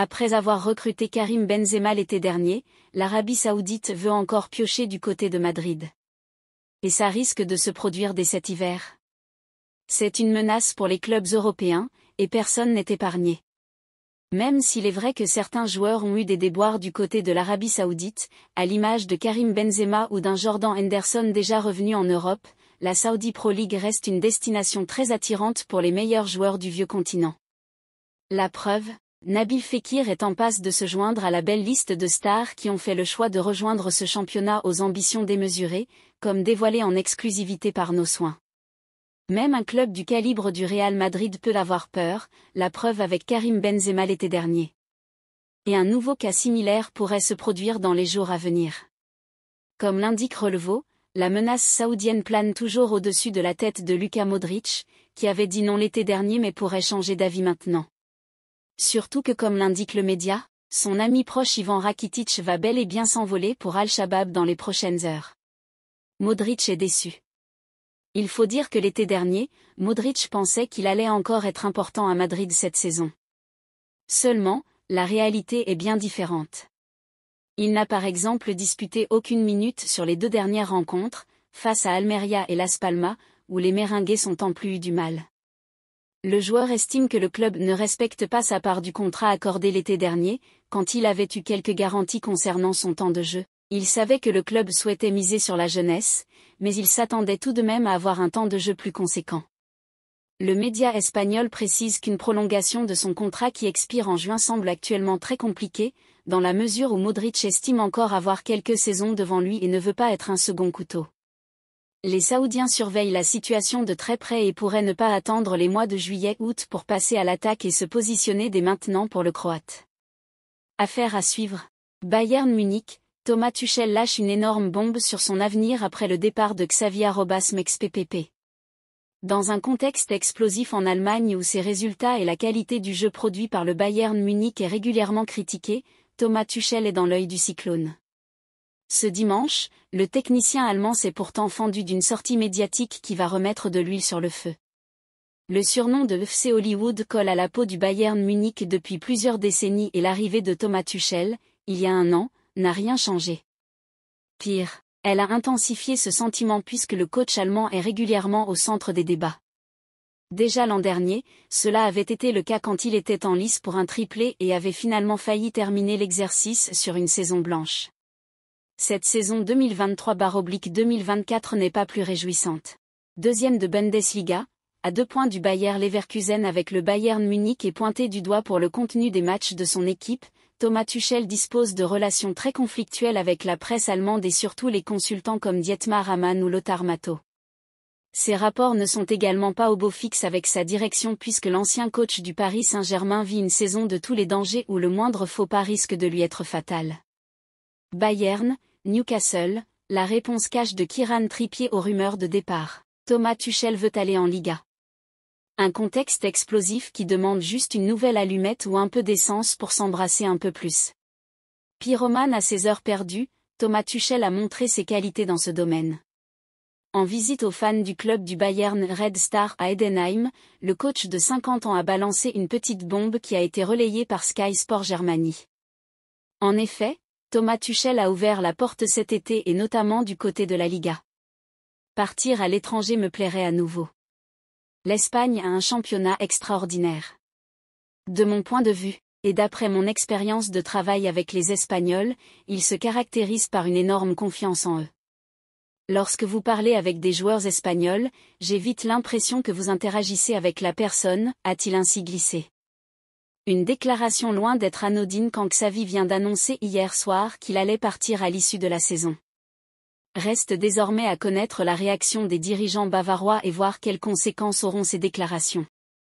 Après avoir recruté Karim Benzema l'été dernier, l'Arabie Saoudite veut encore piocher du côté de Madrid. Et ça risque de se produire dès cet hiver. C'est une menace pour les clubs européens, et personne n'est épargné. Même s'il est vrai que certains joueurs ont eu des déboires du côté de l'Arabie Saoudite, à l'image de Karim Benzema ou d'un Jordan Henderson déjà revenu en Europe, la Saudi Pro League reste une destination très attirante pour les meilleurs joueurs du vieux continent. La preuve, Nabil Fekir est en passe de se joindre à la belle liste de stars qui ont fait le choix de rejoindre ce championnat aux ambitions démesurées, comme dévoilé en exclusivité par Nos Soins. Même un club du calibre du Real Madrid peut avoir peur, la preuve avec Karim Benzema l'été dernier. Et un nouveau cas similaire pourrait se produire dans les jours à venir. Comme l'indique Relevo, la menace saoudienne plane toujours au-dessus de la tête de Luka Modric, qui avait dit non l'été dernier mais pourrait changer d'avis maintenant. Surtout que comme l'indique le média, son ami proche Ivan Rakitic va bel et bien s'envoler pour Al-Shabaab dans les prochaines heures. Modric est déçu. Il faut dire que l'été dernier, Modric pensait qu'il allait encore être important à Madrid cette saison. Seulement, la réalité est bien différente. Il n'a par exemple disputé aucune minute sur les 2 dernières rencontres, face à Almeria et Las Palmas, où les Merengues sont en plus eu du mal. Le joueur estime que le club ne respecte pas sa part du contrat accordé l'été dernier, quand il avait eu quelques garanties concernant son temps de jeu. Il savait que le club souhaitait miser sur la jeunesse, mais il s'attendait tout de même à avoir un temps de jeu plus conséquent. Le média espagnol précise qu'une prolongation de son contrat qui expire en juin semble actuellement très compliquée, dans la mesure où Modric estime encore avoir quelques saisons devant lui et ne veut pas être un second couteau. Les Saoudiens surveillent la situation de très près et pourraient ne pas attendre les mois de juillet-août pour passer à l'attaque et se positionner dès maintenant pour le Croate. Affaire à suivre. Bayern Munich, Thomas Tuchel lâche une énorme bombe sur son avenir après le départ de Xavi @mexppp. Dans un contexte explosif en Allemagne où ses résultats et la qualité du jeu produit par le Bayern Munich est régulièrement critiqué, Thomas Tuchel est dans l'œil du cyclone. Ce dimanche, le technicien allemand s'est pourtant fendu d'une sortie médiatique qui va remettre de l'huile sur le feu. Le surnom de FC Hollywood colle à la peau du Bayern Munich depuis plusieurs décennies et l'arrivée de Thomas Tuchel, il y a un an, n'a rien changé. Pire, elle a intensifié ce sentiment puisque le coach allemand est régulièrement au centre des débats. Déjà l'an dernier, cela avait été le cas quand il était en lice pour un triplé et avait finalement failli terminer l'exercice sur une saison blanche. Cette saison 2023/2024 n'est pas plus réjouissante. Deuxième de Bundesliga, à 2 points du Bayer Leverkusen avec le Bayern Munich et pointé du doigt pour le contenu des matchs de son équipe, Thomas Tuchel dispose de relations très conflictuelles avec la presse allemande et surtout les consultants comme Dietmar Hamann ou Lothar Matthau. Ces rapports ne sont également pas au beau fixe avec sa direction puisque l'ancien coach du Paris Saint-Germain vit une saison de tous les dangers où le moindre faux pas risque de lui être fatal. Bayern, Newcastle, la réponse cash de Kieran Trippier aux rumeurs de départ. Thomas Tuchel veut aller en Liga. Un contexte explosif qui demande juste une nouvelle allumette ou un peu d'essence pour s'embrasser un peu plus. Pyromane à ses heures perdues, Thomas Tuchel a montré ses qualités dans ce domaine. En visite aux fans du club du Bayern Red Star à Heidenheim, le coach de 50 ans a balancé une petite bombe qui a été relayée par Sky Sport Germany. En effet, Thomas Tuchel a ouvert la porte cet été et notamment du côté de la Liga. Partir à l'étranger me plairait à nouveau. L'Espagne a un championnat extraordinaire. De mon point de vue, et d'après mon expérience de travail avec les Espagnols, ils se caractérisent par une énorme confiance en eux. Lorsque vous parlez avec des joueurs espagnols, j'ai vite l'impression que vous interagissez avec la personne, a-t-il ainsi glissé. Une déclaration loin d'être anodine quand Xavi vient d'annoncer hier soir qu'il allait partir à l'issue de la saison. Reste désormais à connaître la réaction des dirigeants bavarois et voir quelles conséquences auront ces déclarations.